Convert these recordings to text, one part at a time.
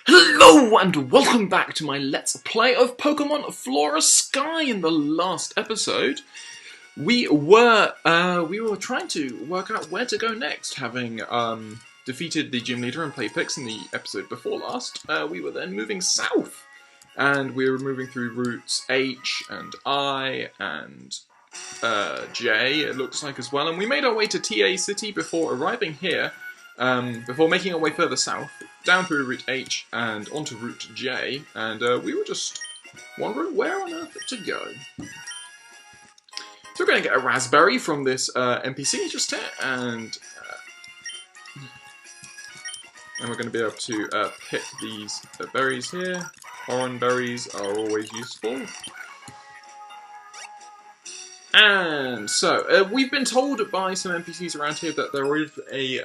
Hello and welcome back to my Let's Play of Pokemon Flora Sky. In the last episode, we were trying to work out where to go next, having defeated the gym leader and played Pix in the episode before last. We were then moving south, and we were moving through routes H and I and J, it looks like, as well, and we made our way to TA City before arriving here, before making our way further south, down through Route H and onto Route J, and we were just wondering where on earth to go. So we're going to get a raspberry from this NPC just here, and we're going to be able to pick these berries here. Orange berries are always useful. And so, we've been told by some NPCs around here that there is a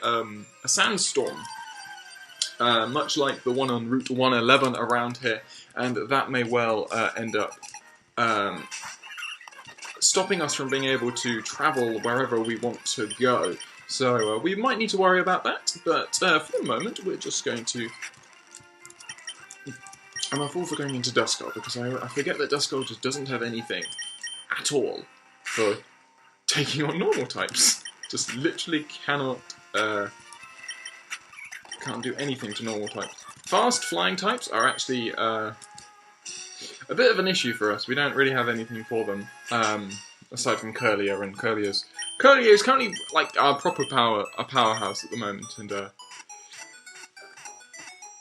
sandstorm, much like the one on Route 111 around here, and that may well end up stopping us from being able to travel wherever we want to go. So we might need to worry about that, but for the moment we're just going to... I'm a fool for going into Duskull, because I forget that Duskull just doesn't have anything at all for taking on normal types. Just literally can't do anything to normal types. Fast flying types are actually a bit of an issue for us. We don't really have anything for them, aside from Curlier, and Curlier is currently like our proper powerhouse at the moment, and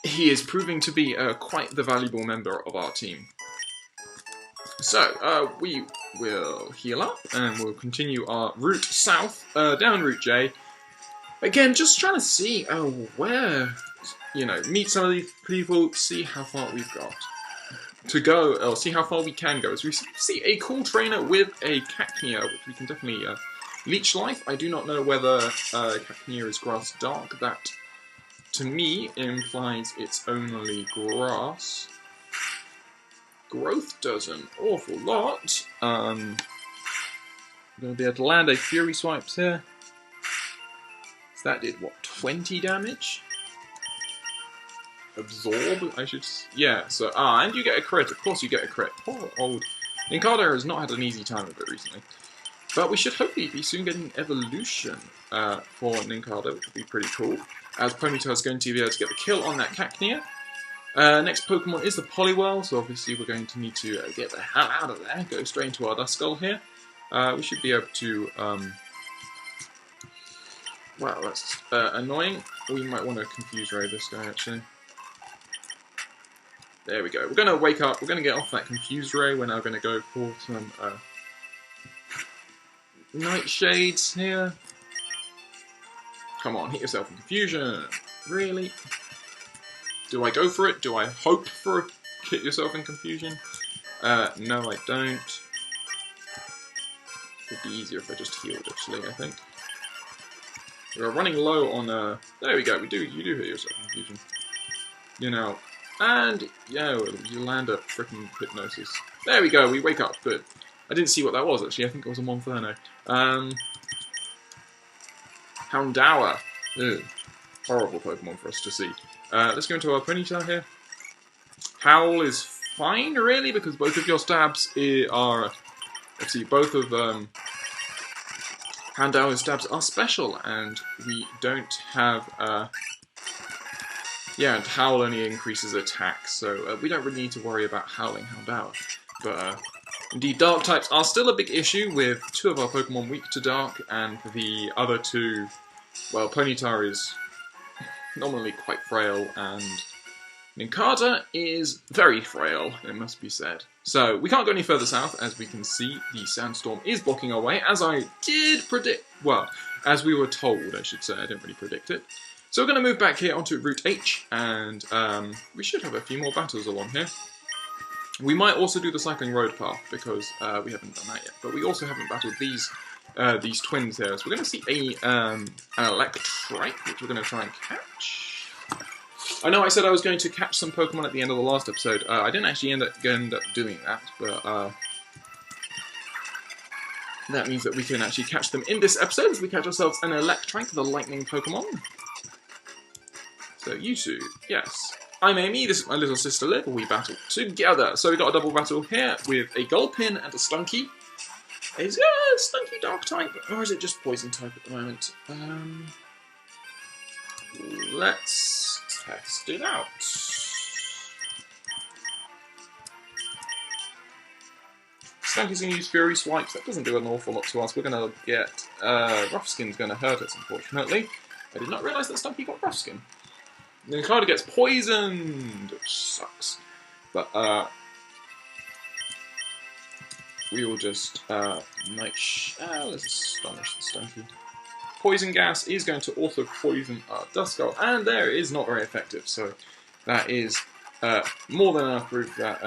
he is proving to be quite the valuable member of our team. So, we will heal up, and we'll continue our route south, down Route J. Again, just trying to see where, meet some of these people, see how far we've got to go, or see how far we can go. As we see a cool trainer with a Cacnea, which we can definitely leech life. I do not know whether Cacnea is grass dark. That, to me, implies it's only grass. Growth does an awful lot. I'm going to be able to land a Fury Swipes here. So that did, what, 20 damage? Absorb, I should... Yeah, so... and you get a crit. Of course you get a crit. Poor old... Nincada has not had an easy time of it recently. But we should hopefully be soon getting evolution for Nincada, which would be pretty cool. As Ponyta is going to be able to get the kill on that Cacnea. Next Pokemon is the Poliwhirl, so obviously we're going to need to get the hell out of there, go straight into our Duskull here. We should be able to, wow, that's annoying. We might want to Confuse Ray this guy, actually. There we go. We're going to wake up, we're going to get off that Confuse Ray, we're now going to go for some Nightshades here. Come on, hit yourself in Confusion. Really? Do I go for it? Do I hope for a hit yourself in Confusion? No, I don't. It'd be easier if I just healed, actually, I think. We're running low on, there we go, you do hit yourself in Confusion. And, you land a frickin' Hypnosis. There we go, we wake up, good. I didn't see what that was, actually, I think it was a Monferno. Houndour. Ew. Horrible Pokemon for us to see. Let's go into our Ponyta here. Howl is fine, really, because both of your stabs are... Let's see, both of Houndour's stabs are special, and we don't have... and Howl only increases attacks, so we don't really need to worry about howling Houndour. But, indeed, Dark types are still a big issue, with two of our Pokemon weak to Dark, and the other two... Well, Ponyta is... nominally quite frail, and Nincada is very frail, it must be said. So, we can't go any further south, as we can see. The sandstorm is blocking our way, as I did predict. Well, as we were told, I should say. I didn't really predict it. So we're going to move back here onto Route H, and we should have a few more battles along here. We might also do the Cycling Road Path, because we haven't done that yet. But we also haven't battled these twins here. So we're going to see an Electrike, which we're going to try and catch. I know I said I was going to catch some Pokemon at the end of the last episode. I didn't actually end up doing that, but that means that we can actually catch them in this episode as we catch ourselves an Electrike, the lightning Pokemon. So you two, yes. I'm Amy, this is my little sister Liv, and we battle together. So we got a double battle here with a Gulpin and a Stunky. Is it a Stunky Dark type, or is it just Poison type at the moment? Let's test it out. Stunky's going to use Fury Swipes. That doesn't do an awful lot to us. We're going to get... Rough Skin's going to hurt us, unfortunately. I did not realise that Stunky got Rough Skin. Nincada gets poisoned, which sucks. But, we will just, let's astonish the Stunky. Poison Gas is going to also poison our Duskull, and there it is not very effective, so that is, more than enough proof that,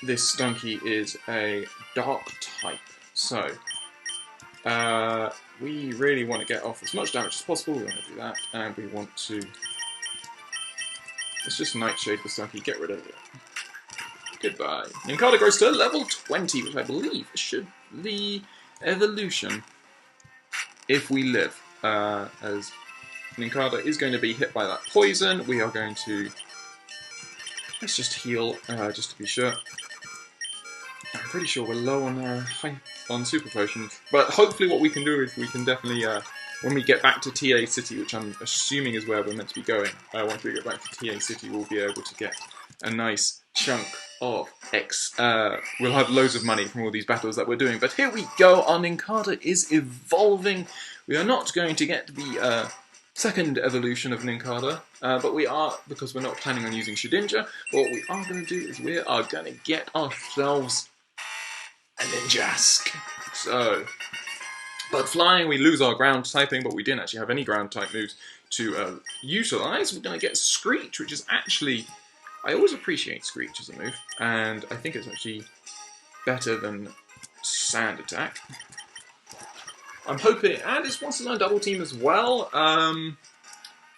this Stunky is a Dark type. So, we really want to get off as much damage as possible. We want to do that, and we want to... Let's just Nightshade the Stunky, get rid of it. Goodbye. Nincada grows to level 20, which I believe should be evolution. If we live, as Nincada is going to be hit by that poison, we are going to... Let's just heal, just to be sure. I'm pretty sure we're low on super potions, but hopefully what we can do is we can definitely, when we get back to TA City, which I'm assuming is where we're meant to be going, once we get back to TA City we'll be able to get a nice chunk of X. We'll have loads of money from all these battles that we're doing, but here we go, our Nincada is evolving. We are not going to get the second evolution of Nincada, but we are, because we're not planning on using Shedinja, what we are going to do is we are going to get ourselves a Ninjask. So, but flying, we lose our ground typing, but we didn't actually have any ground type moves to utilise. We're going to get Screech, which is actually... I always appreciate Screech as a move, and I think it's actually better than Sand Attack. I'm hoping, and it's once in double team as well,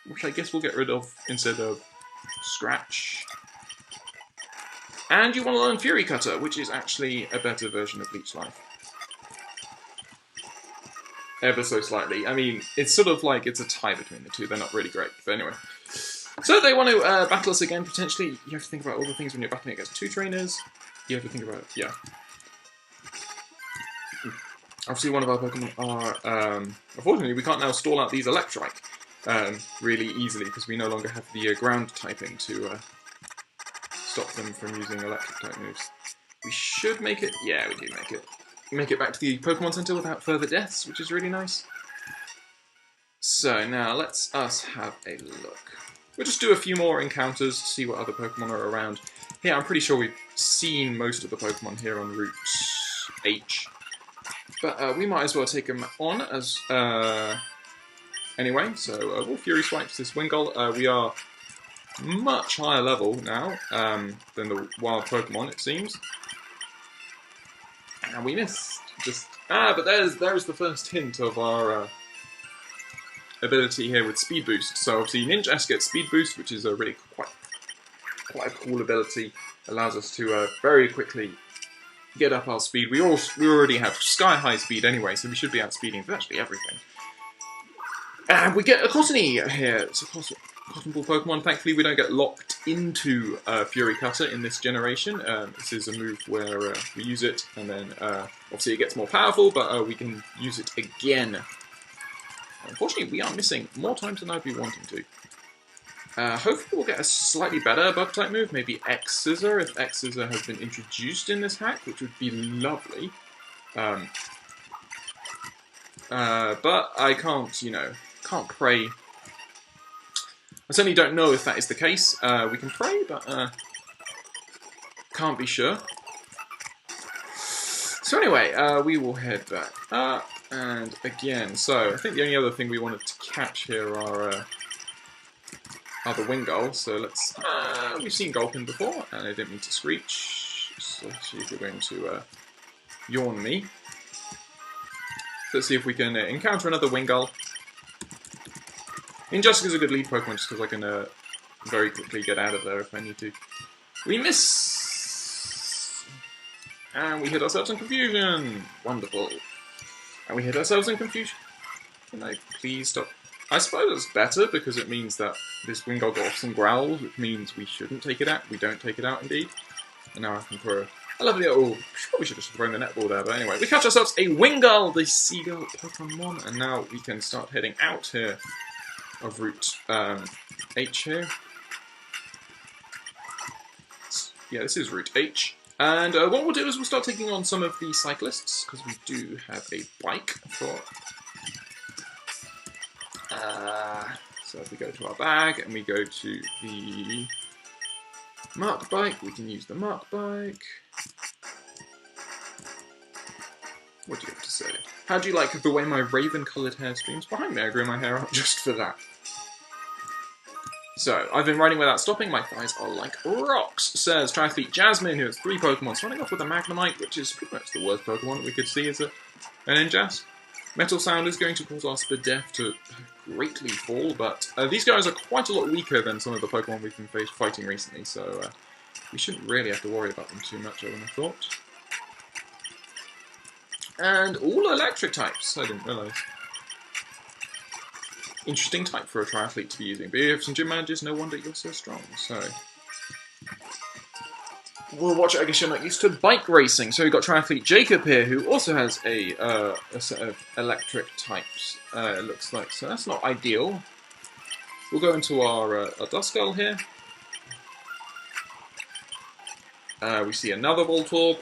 which I guess we'll get rid of instead of Scratch. And you want to learn Fury Cutter, which is actually a better version of Leech Life. Ever so slightly. I mean, it's sort of like it's a tie between the two. They're not really great, but anyway. So they want to battle us again, potentially. You have to think about all the things when you're battling against two trainers. You have to think about, yeah. Obviously one of our Pokemon are, unfortunately we can't now stall out these Electrike really easily, because we no longer have the ground typing to stop them from using electric type moves. We should make it, yeah we do make it. Make it back to the Pokemon Center without further deaths, which is really nice. So now let's us have a look. We'll just do a few more encounters to see what other Pokemon are around. Here, I'm pretty sure we've seen most of the Pokemon here on Route H. But we might as well take them on as... Anyway, so we'll Fury Swipes this Wingull. We are much higher level now than the wild Pokemon, it seems. And we missed. Just but there's the first hint of our ability here with Speed Boost. So obviously Ninjask gets Speed Boost, which is a really quite a cool ability. Allows us to very quickly get up our speed. We already have sky high speed anyway, so we should be outspeeding virtually everything. And we get a Cottony here. It's a Cotton Ball Pokemon. Thankfully, we don't get locked into Fury Cutter in this generation. This is a move where we use it, and then obviously it gets more powerful, but we can use it again. Unfortunately, we are missing more times than I'd be wanting to. Hopefully we'll get a slightly better Bug-type move, maybe X-Scissor, if X-Scissor has been introduced in this hack, which would be lovely. But I can't, can't pray. I certainly don't know if that is the case. We can pray, but can't be sure. So anyway, we will head back up, and again, so I think the only other thing we wanted to catch here are the Wingull, so let's, we've seen Gulpin before, and I didn't mean to Screech, so let's see if we're going to yawn me. So let's see if we can encounter another Wingull. Ninjask is a good lead Pokemon just because I can very quickly get out of there if I need to. We miss! And we hit ourselves in Confusion! Wonderful. And we hit ourselves in Confusion. Can I please stop I suppose it's better because it means that this Wingull got off some growls, which means we shouldn't take it out. We don't take it out, indeed. And now I can throw a lovely little... Probably should have just thrown the netball there, but anyway. We catch ourselves a Wingull, the seagull Pokemon, and now we can start heading out here of Route H here. Yeah, this is Route H. And what we'll do is we'll start taking on some of the cyclists, because we do have a bike for... so if we go to our bag and we go to the marked bike, we can use the marked bike. What do you have to say? How do you like the way my raven-coloured hair streams behind me? I grew my hair out just for that. So, I've been riding without stopping, my thighs are like rocks, says Triathlete Jasmine, who has 3 Pokemon, starting off with a Magnemite, which is pretty much the worst Pokemon that we could see as an Ninjas. Metal Sound is going to cause our Spadef to greatly fall, but these guys are quite a lot weaker than some of the Pokemon we've been fighting recently, so we shouldn't really have to worry about them too much, I would have thought. And all electric types, I didn't realise. Interesting type for a triathlete to be using, but you have some gym managers, no wonder you're so strong, so... We'll watch it, I guess you're not used to bike racing. So we've got Triathlete Jacob here, who also has a set of electric types, it looks like. So that's not ideal. We'll go into our Duskull here. We see another Voltorb.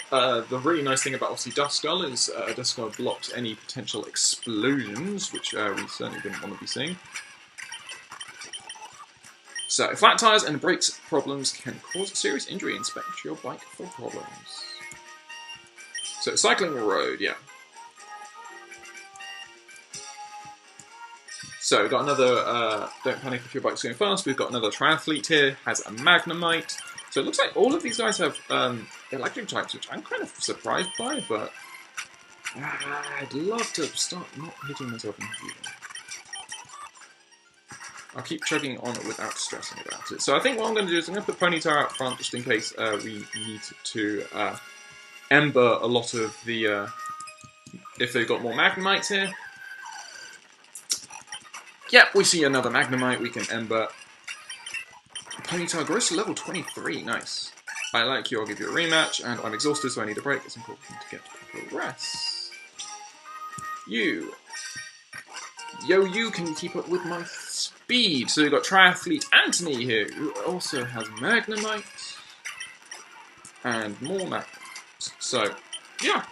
The really nice thing about obviously Duskull is Duskull blocks any potential explosions, which we certainly didn't want to be seeing. So, flat tyres and brakes problems can cause serious injury. Inspect your bike for problems. So, cycling road, yeah. So, we've got another, don't panic if your bike's going fast, we've got another Triathlete here, has a Magnemite. So it looks like all of these guys have electric types, which I'm kind of surprised by, but I'd love to start not hitting myself in the head. I'll keep chugging on without stressing about it. So I think what I'm going to do is I'm going to put Ponyta out front just in case we need to ember a lot of the... if they've got more Magnemites here. Yep, we see another Magnemite, we can ember. Ponyta grows to level 23, nice. I like you, I'll give you a rematch, and I'm exhausted so I need a break. It's important to get proper rest. You. You can keep up with my speed. So we've got Triathlete Anthony here, who also has Magnemite. And more Magnemites. So, yeah.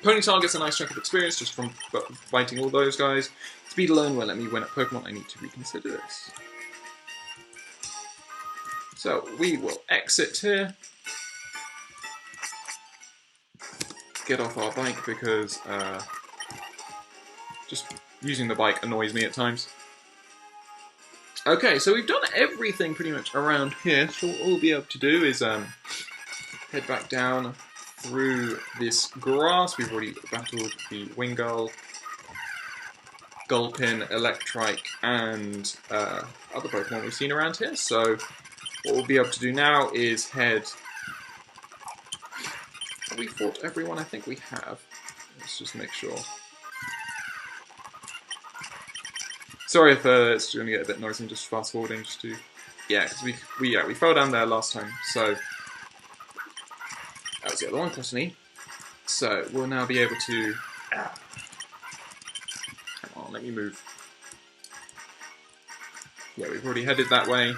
Ponyta gets a nice chunk of experience just from fighting all those guys. Speed alone won't let me win at Pokemon, I need to reconsider this. So, we will exit here. Get off our bike because just using the bike annoys me at times. Okay, so we've done everything pretty much around here. So what we'll be able to do is head back down through this grass. We've already battled the Wingull, Gulpin, Electrike, and other Pokemon we've seen around here. So what we'll be able to do now is head... Have we fought everyone? I think we have. Let's just make sure. Sorry if it's going to get a bit noisy. I'm just fast forwarding just to... Yeah, because we fell down there last time, so... That was the other one, Cottonee. So, we'll now be able to... Come on, let me move. Yeah, we've already headed that way.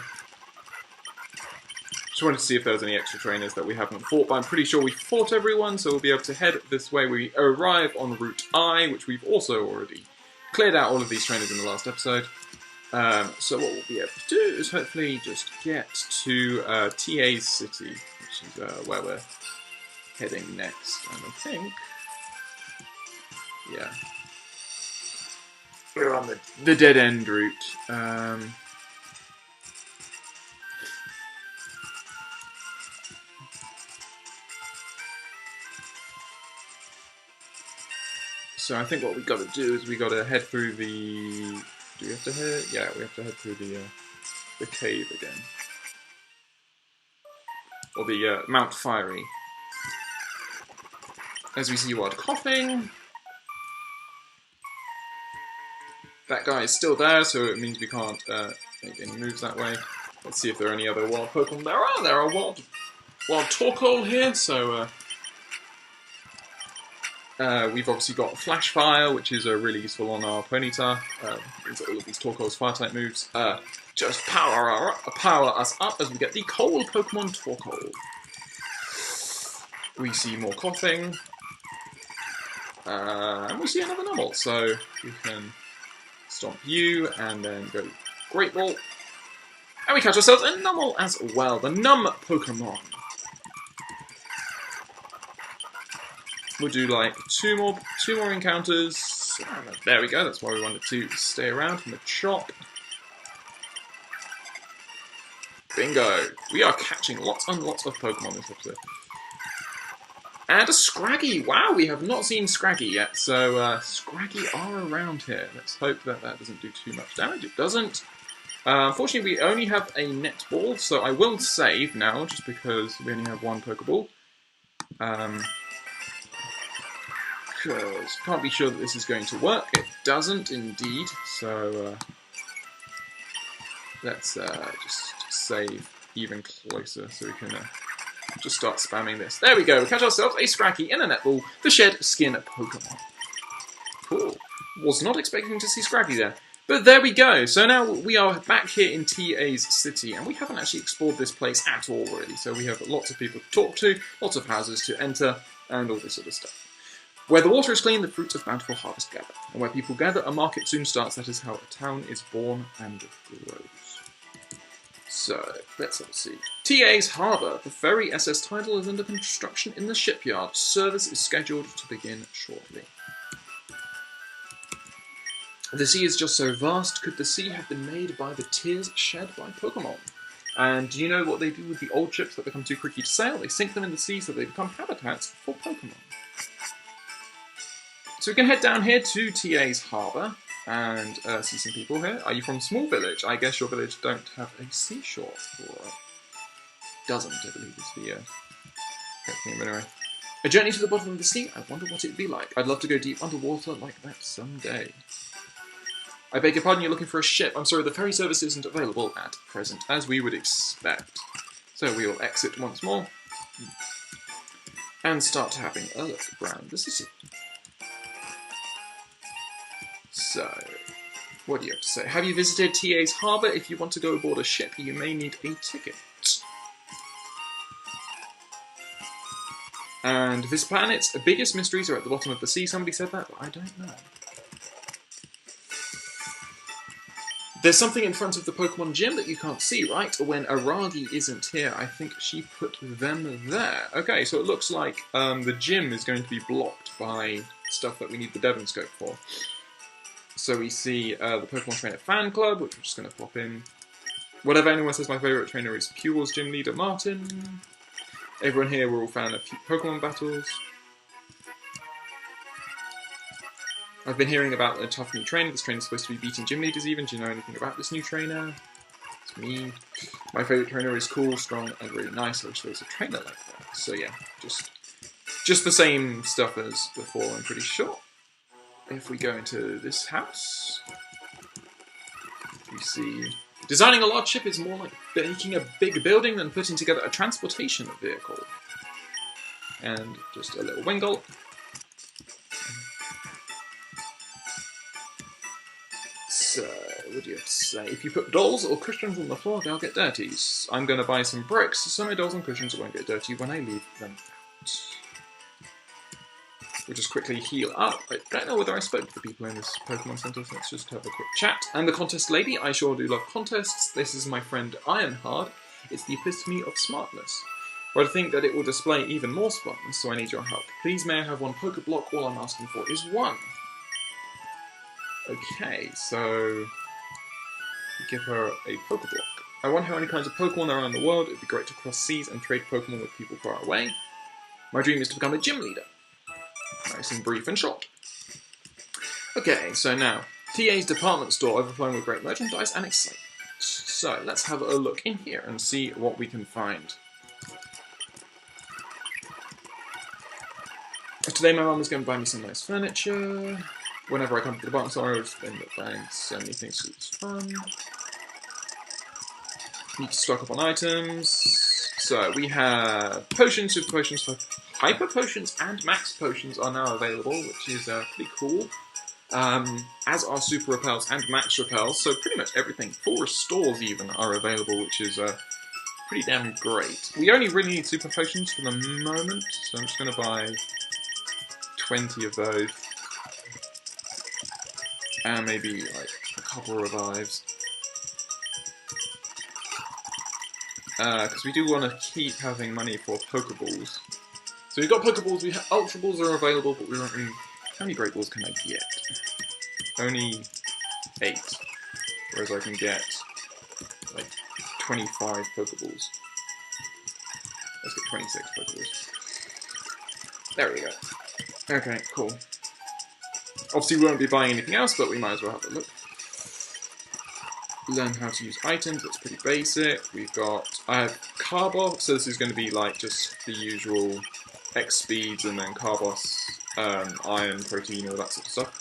Just wanted to see if there was any extra trainers that we haven't fought, but I'm pretty sure we fought everyone, so we'll be able to head this way. We arrive on Route I, which we've also already cleared out all of these trainers in the last episode. So what we'll be able to do is hopefully just get to TA's city, which is where we're heading next, and I think... Yeah. We're on the dead-end route. So I think what we've got to do is we've got to head through the... Do we have to head? Yeah, we have to head through the cave again. Or the Mount Fiery. As we see Ward coughing. That guy is still there, so it means we can't make any moves that way. Let's see if there are any other wild Pokemon. There are wild Torkoal here, so we've obviously got Flash Fire, which is really useful on our Ponyta. Means that all of these Torkoal's Fire-type moves just power us up as we get the Cold Pokemon Torkoal. We see more coughing, and we see another Numble, so we can stomp you, and then go Great Ball. And we catch ourselves a Numble as well, the Num Pokemon. We'll do like two more encounters. There we go, that's why we wanted to stay around from the chop. Bingo! We are catching lots and lots of Pokemon this episode. And a Scraggy! Wow, we have not seen Scraggy yet, so Scraggy are around here. Let's hope that that doesn't do too much damage. It doesn't. Unfortunately, we only have a net ball, so I will save now, just because we only have one Pokeball. Because can't be sure that this is going to work. It doesn't, indeed. So let's just save even closer, so we can just start spamming this. There we go. We catch ourselves a Scraggy in a netball, the Shed Skin Pokemon. Cool. Was not expecting to see Scraggy there. But there we go. So now we are back here in TA's city, and we haven't actually explored this place at all, really. So we have lots of people to talk to, lots of houses to enter, and all this sort of stuff. Where the water is clean, the fruits of bountiful harvest gather. And where people gather, a market soon starts. That is how a town is born and grows. So, let's have a see. TA's Harbour. The ferry SS Tidal is under construction in the shipyard. Service is scheduled to begin shortly. The sea is just so vast. Could the sea have been made by the tears shed by Pokemon? And do you know what they do with the old ships that become too tricky to sail? They sink them in the sea so they become habitats for Pokemon. So we can head down here to TA's Harbour and see some people here. Are you from Small Village? I guess your village don't have a seashore. Or doesn't, I believe, is the correct name. Anyway. A journey to the bottom of the sea? I wonder what it'd be like. I'd love to go deep underwater like that someday. I beg your pardon, you're looking for a ship. I'm sorry, the ferry service isn't available at present, as we would expect. So we will exit once more and start having a look around the city. So, what do you have to say? Have you visited TA's Harbour? If you want to go aboard a ship, you may need a ticket. And this planet's biggest mysteries are at the bottom of the sea. Somebody said that, but I don't know. There's something in front of the Pokemon gym that you can't see, right? When Aragi isn't here, I think she put them there. Okay, so it looks like the gym is going to be blocked by stuff that we need the Devon Scope for. So we see the Pokemon Trainer Fan Club, which we're just going to pop in. Whatever anyone says, my favourite trainer is Puel's gym leader, Martin. Everyone here, we're all fan of Pokemon battles. I've been hearing about a tough new trainer. This trainer's supposed to be beating gym leaders even. Do you know anything about this new trainer? It's me. My favourite trainer is cool, strong, and really nice. I wish there was a trainer like that. So yeah, just the same stuff as before, I'm pretty sure. If we go into this house, we see... Designing a large ship is more like making a big building than putting together a transportation vehicle. And just a little Wingull. So, what do you have to say? If you put dolls or cushions on the floor, they'll get dirty. I'm going to buy some bricks, so my dolls and cushions won't get dirty when I leave them out. We'll just quickly heal up. I don't know whether I spoke to the people in this Pokemon Center, so let's just have a quick chat. And the contest lady, I sure do love contests. This is my friend Ironheart. It's the epitome of smartness. But I think that it will display even more smartness, so I need your help. Please may I have one Pokeblock? All I'm asking for is one. Okay, so we give her a Pokeblock. I wonder how many kinds of Pokemon there are in the world. It'd be great to cross seas and trade Pokemon with people far away. My dream is to become a gym leader. Nice and brief and short. Okay, so now, TA's department store overflowing with great merchandise and excitement. So, let's have a look in here and see what we can find. Today my mum is going to buy me some nice furniture. whenever I come to the bottom, sorry, I'll just end up buying so many things, so it's fun. Need to stock up on items. So we have potions, super potions, hyper potions, and max potions are now available, which is pretty cool. As are super repels and max repels, so pretty much everything, full restores even, are available, which is pretty damn great. We only really need super potions for the moment, so I'm just going to buy 20 of those. And maybe like a couple revives. Because we do want to keep having money for Pokeballs. So we've got Pokeballs, we have Ultra Balls are available, but we don't really... How many Great Balls can I get? Only 8. Whereas I can get like 25 Pokeballs. Let's get 26 Pokeballs. There we go. Okay, cool. Obviously we won't be buying anything else, but we might as well have a look. Learn how to use items, that's pretty basic. We've got, I have Carbos, so this is going to be like just the usual X speeds and then Carbos, iron, protein, all that sort of stuff.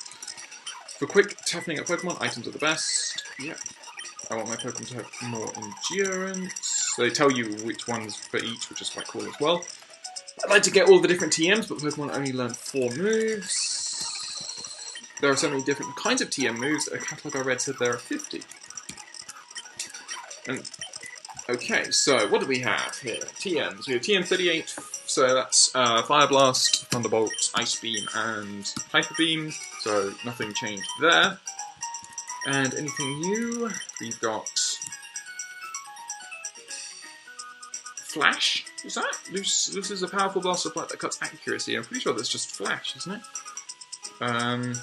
For quick toughening up Pokemon, items are the best. Yeah. I want my Pokemon to have more endurance. They tell you which ones for each, which is quite cool as well. I'd like to get all the different TMs, but Pokemon only learn 4 moves. There are so many different kinds of TM moves, a catalogue I read said there are 50. And, okay, so what do we have here? TMs. We have TM38, so that's Fire Blast, Thunderbolt, Ice Beam, and Hyper Beam, so nothing changed there. And anything new? We've got Flash? Is that? Loses a powerful blast of light that cuts accuracy. I'm pretty sure that's just Flash, isn't it?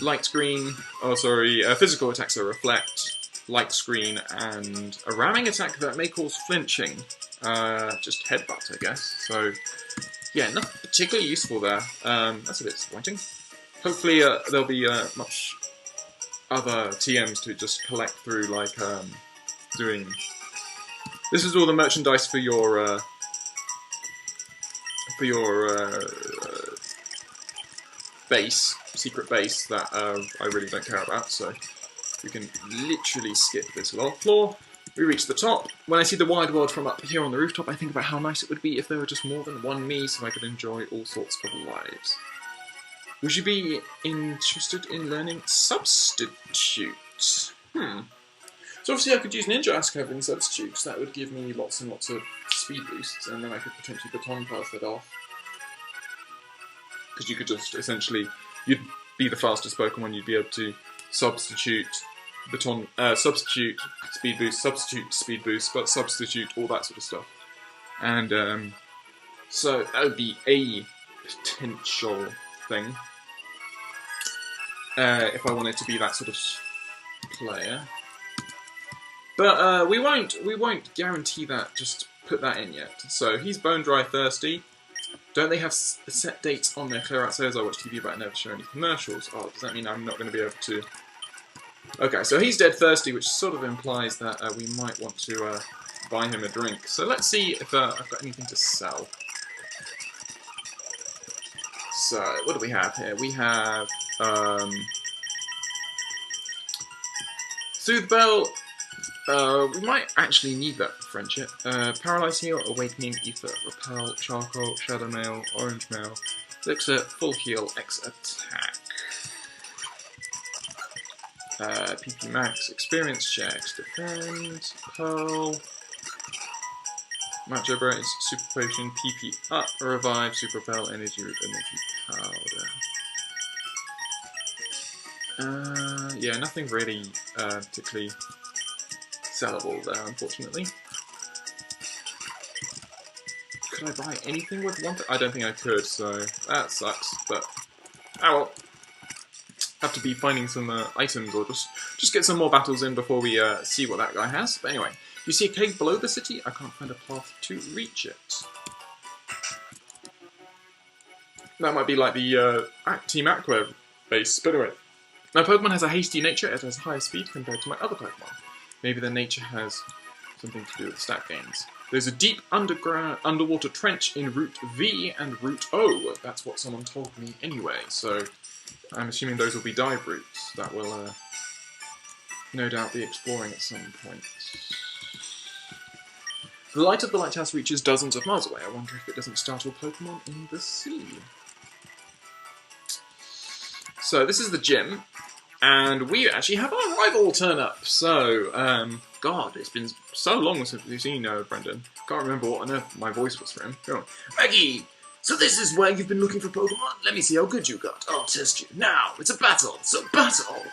Light Screen, oh sorry, physical attacks are Reflect, Light Screen, and a ramming attack that may cause flinching. Just Headbutt, I guess. So, yeah, nothing particularly useful there. That's a bit disappointing. Hopefully there'll be much other TMs to just collect through, like doing... This is all the merchandise for your base, secret base, that I really don't care about, so we can literally skip this little floor. We reach the top. When I see the wide world from up here on the rooftop, I think about how nice it would be if there were just more than one me, so I could enjoy all sorts of lives. Would you be interested in learning Substitute? So obviously I could use Ninja Ask in Substitutes. That would give me lots and lots of speed boosts, and then I could potentially Baton Pass it off. Because you could just, essentially, you'd be the fastest Pokemon, you'd be able to substitute Baton, substitute speed boost, substitute speed boost, but substitute all that sort of stuff. And so that would be a potential thing. If I wanted to be that sort of player. But we won't guarantee that, just put that in yet. So he's Bone Dry Thirsty. Don't they have set dates on their clear out sales? I watch TV but I never show any commercials. Oh, does that mean I'm not going to be able to... Okay, so he's Dead Thirsty, which sort of implies that we might want to buy him a drink. So let's see if I've got anything to sell. So, what do we have here? We have... Soothe Bell. We might actually need that for friendship. Paralyze Heal, Awakening, Ether, Repel, Charcoal, Shadow Mail, Orange Mail, Elixir, Full Heal, X Attack. PP Max, Experience Checks, Defend, Pearl, Macho Brace, Super Potion, PP Up, Revive, Super Repel, Energy Root, Energy Powder. Yeah, nothing really particularly sellable there, unfortunately. Could I buy anything with one? I don't think I could, so that sucks. But oh well. Have to be finding some items, or just get some more battles in before we see what that guy has. But anyway, you see a cave below the city? I can't find a path to reach it. That might be like the Team Aqua base. But anyway, my Pokemon has a hasty nature. It has higher speed compared to my other Pokemon. Maybe the nature has something to do with stat gains. There's a deep underwater trench in Route V and Route O. That's what someone told me anyway. So I'm assuming those will be dive routes that we'll no doubt be exploring at some point. The light of the lighthouse reaches dozens of miles away. I wonder if it doesn't startle Pokemon in the sea. So this is the gym, and we actually have our rival turn up. So, God, it's been so long since we've seen Brendan. Can't remember what on earth my voice was for him. Go on. Maggie! So this is where you've been looking for Pokemon? Let me see how good you got. I'll test you. Now, it's a battle, so battle!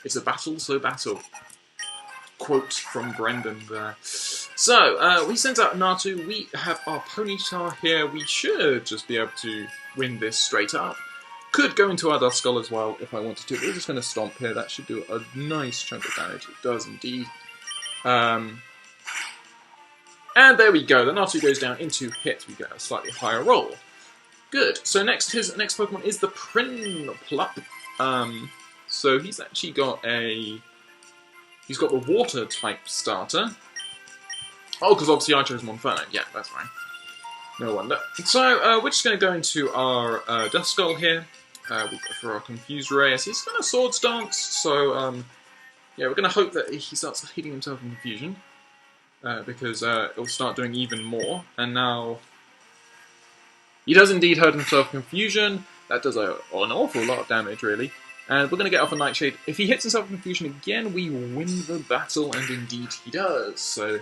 It's a battle, so battle. Quote from Brendan there. So, we sent out Natu. We have our Ponyta here. We should just be able to win this straight up. Could go into our Duskull as well if I wanted to. We're just going to stomp here. That should do a nice chunk of damage. It does indeed. And there we go. The Natu goes down into hit. We get a slightly higher roll. Good. So his next Pokemon is the Prinplup. So he's actually got he's got the Water type starter. Oh, because obviously I chose Monferno. Yeah, that's fine. No wonder. So we're just going to go into our Duskull here. We've got for our Confused Ray. He's going to Swords Dance. So yeah, we're going to hope that he starts hitting himself in confusion. Because it'll start doing even more. And now he does indeed hurt himself in confusion. That does an awful lot of damage, really. And we're going to get off a Nightshade. If he hits himself in confusion again, we win the battle, and indeed he does. So,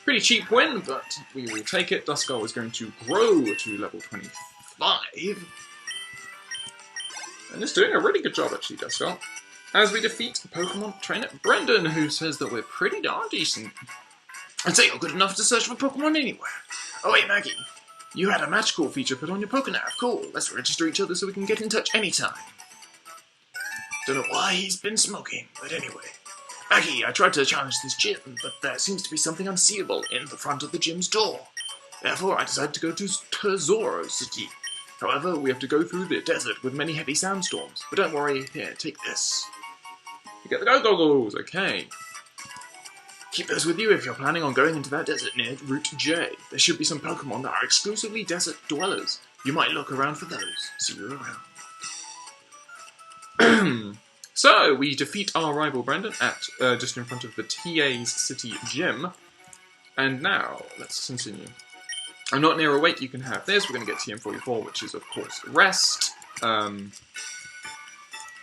pretty cheap win, but we will take it. Duskull is going to grow to level 25. And it's doing a really good job, actually, Duskull. As we defeat Pokemon trainer Brendan, who says that we're pretty darn decent. I'd say you're good enough to search for Pokemon anywhere. Oh wait, Maggie, you had a match call feature put on your Pokénav. Cool, let's register each other so we can get in touch anytime. Don't know why he's been smoking, but anyway. Maggie, I tried to challenge this gym, but there seems to be something unseeable in the front of the gym's door. Therefore, I decided to go to Tezzoro City. However, we have to go through the desert with many heavy sandstorms. But don't worry, here, take this. You get the Go Goggles, okay. Keep those with you if you're planning on going into that desert near Route J. There should be some Pokemon that are exclusively desert dwellers. You might look around for those. See you around. So, we defeat our rival Brendan at just in front of the TA's City Gym. And now, let's continue. I'm not near awake, you can have this. We're going to get TM44, which is, of course, rest.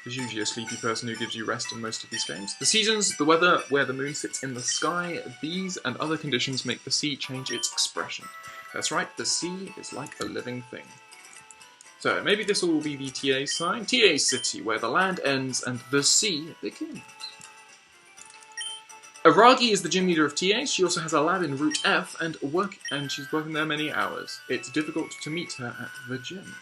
There's usually a sleepy person who gives you rest in most of these games. The seasons, the weather, where the moon sits in the sky, these and other conditions make the sea change its expression. That's right, the sea is like a living thing. So, maybe this will be the TA sign. TA City, where the land ends and the sea begins. Aragi is the gym leader of TA. She also has a lab in Route F and she's working there many hours. It's difficult to meet her at the gym.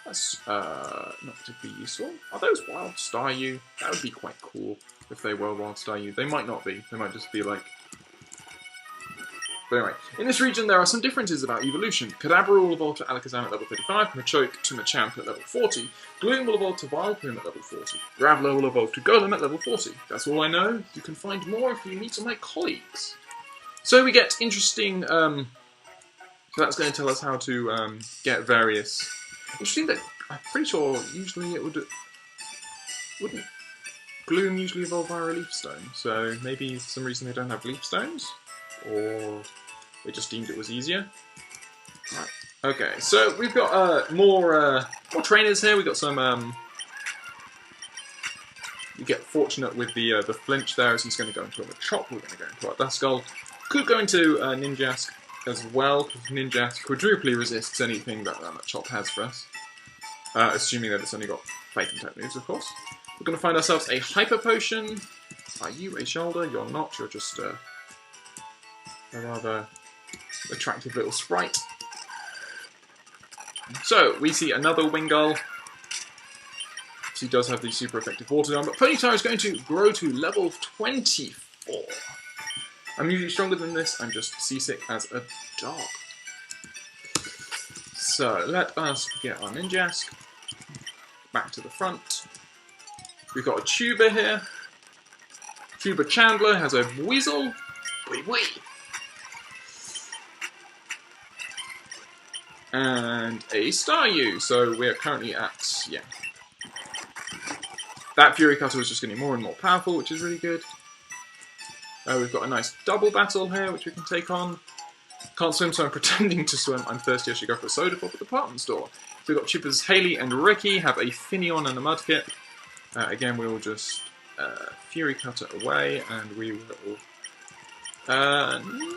That's not particularly useful. Are those Wild Staryu? That would be quite cool if they were Wild Staryu. They might not be. They might just be like... But anyway, in this region there are some differences about evolution. Kadabra will evolve to Alakazam at level 35, Machoke to Machamp at level 40, Gloom will evolve to Vileplume at level 40, Graveler will evolve to Golem at level 40. That's all I know. You can find more if you meet my colleagues. So we get interesting... so that's going to tell us how to get various... Interesting that I'm pretty sure usually it wouldn't Gloom usually evolve via a Leaf Stone, so maybe for some reason they don't have Leaf Stones? Or they just deemed it was easier. Right. Okay, so we've got more trainers here. We've got some. We get fortunate with the flinch there, as he's going to go into a Machop. We're going to go into our Duskull. Could go into Ninjask as well, because Ninjask quadruply resists anything that Machop has for us. Assuming that it's only got Faking type moves, of course. We're going to find ourselves a Hyper Potion. Are you a shoulder? You're not. You're just a rather attractive little sprite. So, we see another Wingull. She does have the super effective Water Gun, but Ponyta is going to grow to level 24. I'm usually stronger than this, I'm just seasick as a dog. So, let us get our Ninjask back to the front. We've got a Tuba here. Tuba Chandler has a Weasel. Wee wee. and a Staryu. So we're currently at, yeah. That Fury Cutter was just getting more and more powerful, which is really good. We've got a nice double battle here, which we can take on. Can't swim, so I'm pretending to swim. I'm thirsty, I should go for a soda pop at the department store. So we've got Chippers, Haley, and Ricky, have a Finneon and a Mudkip. Again, we will just Fury Cutter away, and we will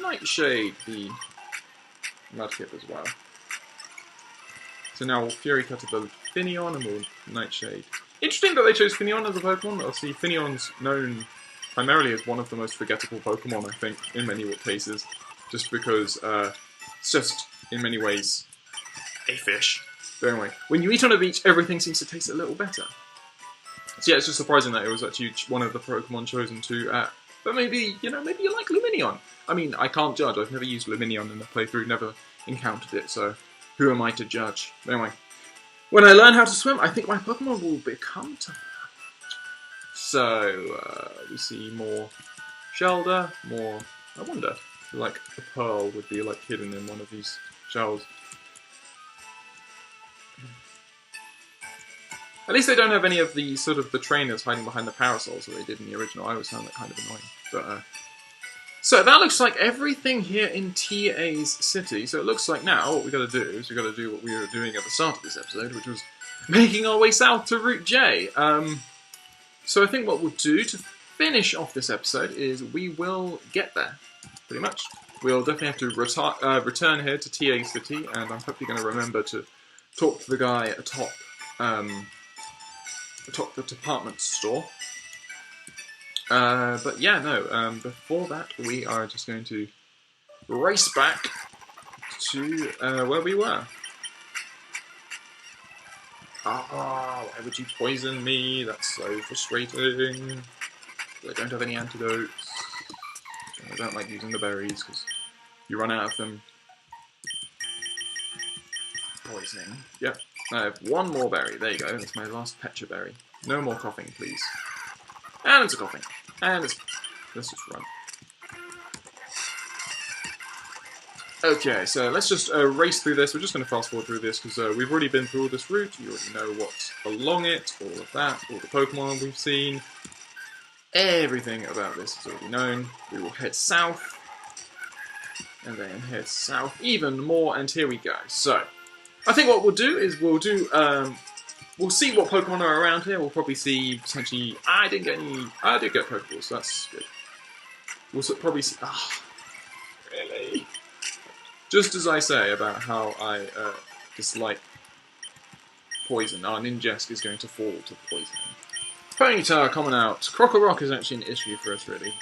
Nightshade the Mudkip as well. So now we'll Fury Cutter the Finneon, and we'll Nightshade. Interesting that they chose Finneon as a Pokemon. Obviously, Finneon's known primarily as one of the most forgettable Pokemon, I think, in many cases. Just because it's just, in many ways, a fish. But anyway, when you eat on a beach, everything seems to taste a little better. So yeah, it's just surprising that it was actually one of the Pokemon chosen to... but maybe, maybe you like Luminion. I mean, I can't judge. I've never used Luminion in the playthrough, never encountered it, so who am I to judge? But anyway, when I learn how to swim, I think my Pokemon will become tougher. So, we see more Shelder, more... I wonder... like a pearl would be like hidden in one of these shells. At least they don't have any of the sort of the trainers hiding behind the parasols that they did in the original. I always found that kind of annoying. But so that looks like everything here in TA's city. So it looks like now what we got to do is we got to do what we were doing at the start of this episode, which was making our way south to Route J. So I think what we'll do to finish off this episode is we will get there. Pretty much. We'll definitely have to return here to TA City, and I'm hopefully going to remember to talk to the guy atop the department store. But yeah, no, before that we are just going to race back to where we were. Ah, why would you poison me? That's so frustrating. I don't have any antidotes. I don't like using the berries, because you run out of them. Poisoning. Yep, I have one more berry. There you go, that's my last Pecha berry. No more coughing, please. And it's a coughing. And it's... let's just run. Okay, so let's just race through this. We're just going to fast forward through this, because we've already been through all this route. You already know what's along it, all of that, all the Pokemon we've seen. Everything about this is already known. We will head south, and then head south even more, and here we go. So, I think what we'll do is we'll see what Pokemon are around here. We'll probably see, potentially, I did get Pokeballs, so that's good. We'll probably see, really? Just as I say about how I dislike poison, our Ninjask is going to fall to poison. Ponyta coming out. Crocorock is actually an issue for us, really.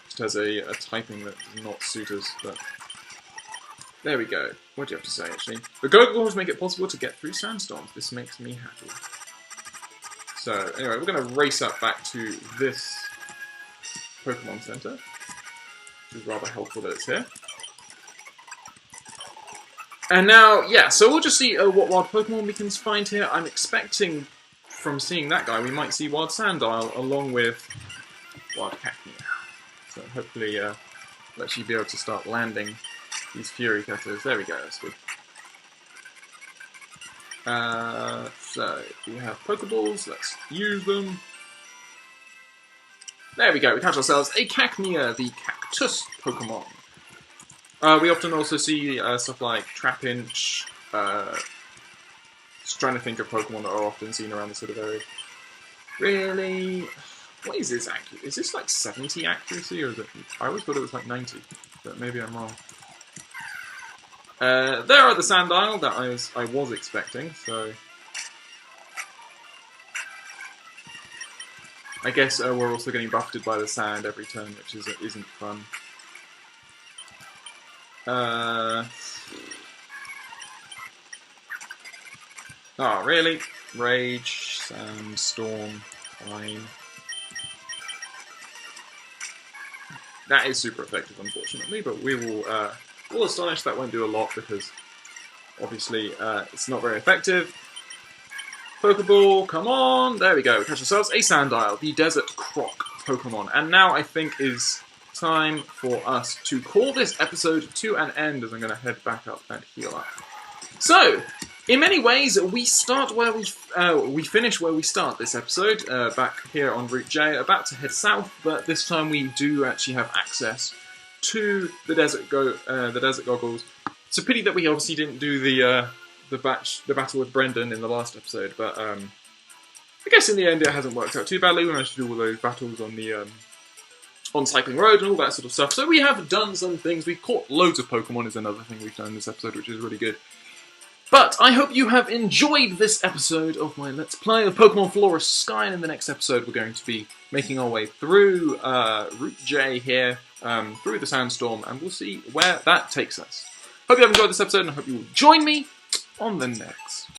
Just has a typing that does not suit us, but... there we go. What do you have to say, actually? The Go-Balls make it possible to get through sandstorms. This makes me happy. So, anyway, we're going to race up back to this Pokemon Center, which is rather helpful that it's here. And now, yeah, so we'll just see what wild Pokemon we can find here. I'm expecting... from seeing that guy, we might see Wild Sandile along with Wild Cacnea. So hopefully we'll actually be able to start landing these Fury Cutters. There we go, that's good. So we have Pokeballs, let's use them. There we go, we catch ourselves a Cacnea, the Cactus Pokemon. We often also see stuff like Trapinch, just trying to think of Pokemon that are often seen around this sort of area. Really? What is this accuracy? Is this like 70 accuracy, or is it... I always thought it was like 90, but maybe I'm wrong. There are the Sandile that I was expecting, so... I guess we're also getting buffeted by the sand every turn, which isn't fun. Oh, really? Rage, Sandstorm, fine. That is super effective, unfortunately, but we will, we'll Astonish. That won't do a lot because, obviously, it's not very effective. Pokeball, come on! There we go, we catch ourselves a Sandile, the Desert Croc Pokemon. And now I think is time for us to call this episode to an end, as I'm going to head back up and heal up. So, in many ways, we start where we finish where we start this episode, back here on Route J, about to head south, but this time we do actually have access to the desert goggles. It's a pity that we obviously didn't do the battle with Brendan in the last episode, but I guess in the end it hasn't worked out too badly. We managed to do all those battles on the on Cycling Road and all that sort of stuff. So we have done some things. We've caught loads of Pokemon is another thing we've done in this episode, which is really good. But I hope you have enjoyed this episode of my Let's Play of Pokemon Flora Sky, and in the next episode we're going to be making our way through Route J here, through the Sandstorm, and we'll see where that takes us. Hope you have enjoyed this episode, and I hope you will join me on the next.